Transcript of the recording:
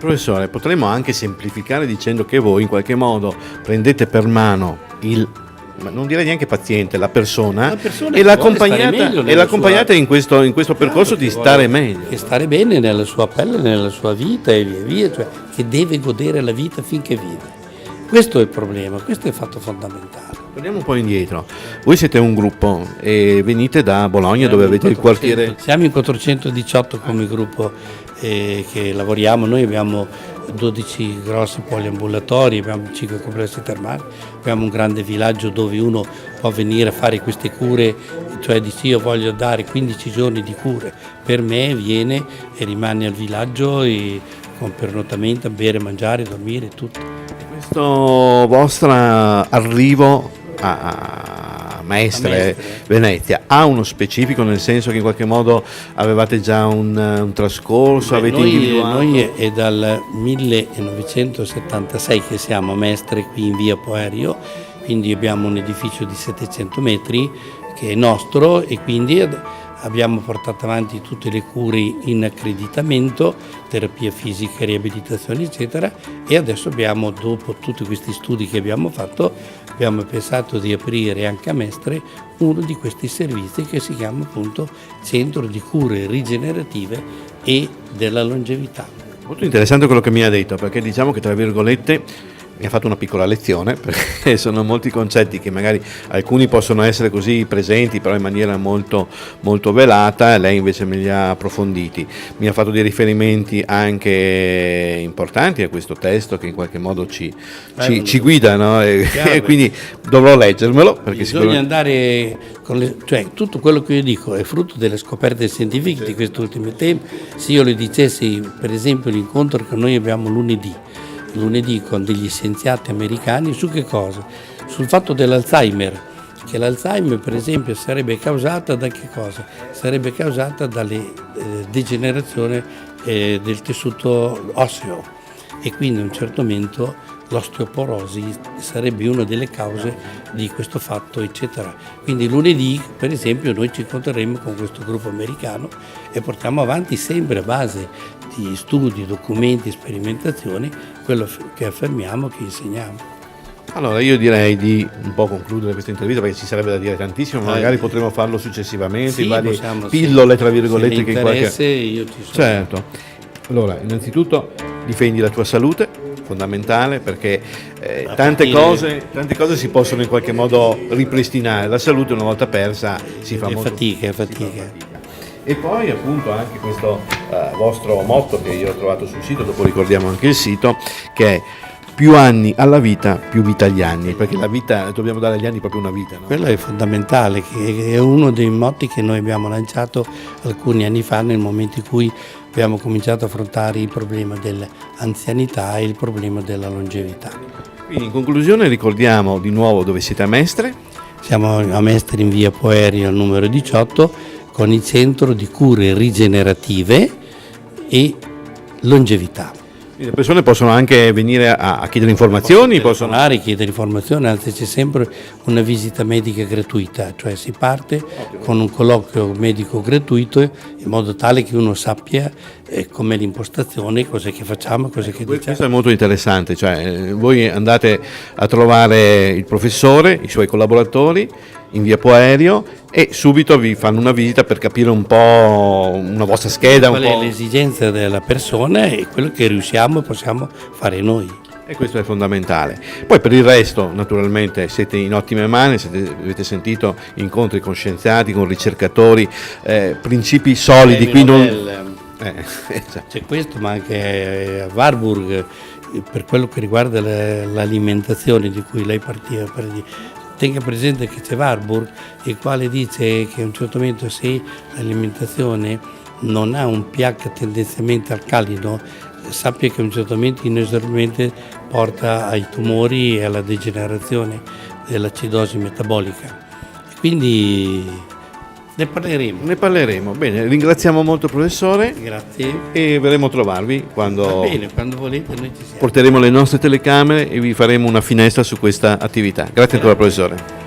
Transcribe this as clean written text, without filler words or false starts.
Professore, potremmo anche semplificare dicendo che voi in qualche modo prendete per mano ma non direi neanche paziente, la persona e l'accompagnate in questo percorso di stare meglio. E stare bene nella sua pelle, nella sua vita e via via, cioè che deve godere la vita finché vive. Questo è il problema, questo è il fatto fondamentale. Torniamo un po' indietro. Voi siete un gruppo e venite da Bologna dove avete il quartiere. Siamo in 418 come gruppo che lavoriamo. Noi abbiamo 12 grossi poliambulatori, abbiamo 5 complessi termali, abbiamo un grande villaggio dove uno può venire a fare queste cure, cioè dice io voglio dare 15 giorni di cure, per me viene e rimane al villaggio e con pernottamento, bere, mangiare, dormire, tutto. Questo vostro arrivo a Mestre Venezia ha uno specifico, nel senso che in qualche modo avevate già un trascorso, avete individuato? Noi è dal 1976 che siamo a Mestre qui in via Poerio, quindi abbiamo un edificio di 700 metri che è nostro e quindi abbiamo portato avanti tutte le cure in accreditamento, terapia fisica, riabilitazione eccetera, e adesso abbiamo, dopo tutti questi studi che abbiamo fatto, abbiamo pensato di aprire anche a Mestre uno di questi servizi che si chiama appunto Centro di Cure Rigenerative e della Longevità. Molto interessante quello che mi ha detto, perché diciamo che tra virgolette mi ha fatto una piccola lezione, perché sono molti concetti che magari alcuni possono essere così presenti, però in maniera molto, molto velata, lei invece me li ha approfonditi. Mi ha fatto dei riferimenti anche importanti a questo testo che in qualche modo ci guida, no? E quindi dovrò leggermelo. Perché bisogna andare cioè tutto quello che io dico è frutto delle scoperte scientifiche di questi ultimi tempi. Se io le dicessi, per esempio, l'incontro che noi abbiamo lunedì con degli scienziati americani, su che cosa? Sul fatto dell'Alzheimer, che l'Alzheimer per esempio sarebbe causata da che cosa? Sarebbe causata dalle degenerazione del tessuto osseo e quindi a un certo momento l'osteoporosi sarebbe una delle cause di questo fatto eccetera. Quindi lunedì per esempio noi ci incontreremo con questo gruppo americano e portiamo avanti sempre a base di studi, documenti, sperimentazioni, quello che affermiamo, che insegniamo. Allora io direi di un po' concludere questa intervista perché ci sarebbe da dire tantissimo, ma magari potremo farlo successivamente, in varie pillole tra virgolette che in qualche... io ci sono. Certo. Allora, innanzitutto difendi la tua salute, fondamentale, perché tante cose si possono in qualche modo ripristinare. La salute una volta persa si fa molto fatica. E poi appunto anche questo vostro motto che io ho trovato sul sito, dopo ricordiamo anche il sito, che è più anni alla vita, più vita agli anni, perché la vita, dobbiamo dare agli anni proprio una vita, no? Quello è fondamentale, che è uno dei motti che noi abbiamo lanciato alcuni anni fa nel momento in cui abbiamo cominciato a affrontare il problema dell'anzianità e il problema della longevità. Quindi in conclusione ricordiamo di nuovo dove siete a Mestre. Siamo a Mestre in via Poerio al numero 18 con il Centro di Cure Rigenerative e Longevità. Le persone possono anche venire a chiedere informazioni, possono chiedere informazioni, anzi c'è sempre una visita medica gratuita, cioè si parte con un colloquio medico gratuito in modo tale che uno sappia com'è l'impostazione, cosa che facciamo, cosa che diciamo. Questo è molto interessante, cioè voi andate a trovare il professore, i suoi collaboratori in via Poerio e subito vi fanno una visita per capire un po' una vostra scheda. Qual è l'esigenza della persona e quello che riusciamo e possiamo fare noi. E questo è fondamentale. Poi per il resto, naturalmente, siete in ottime mani, avete sentito incontri con scienziati, con ricercatori, principi solidi. Qui c'è questo, ma anche a Warburg, per quello che riguarda l'alimentazione di cui lei partiva per dire. Tenga presente che c'è Warburg, il quale dice che a un certo momento se l'alimentazione non ha un pH tendenzialmente alcalino, sappia che a un certo momento inesorabilmente porta ai tumori e alla degenerazione dell'acidosi metabolica. Quindi ne parleremo. Bene, ringraziamo molto il professore. Grazie. E verremo a trovarvi quando... Va bene, quando volete noi ci siamo. Porteremo le nostre telecamere e vi faremo una finestra su questa attività. Grazie ancora professore.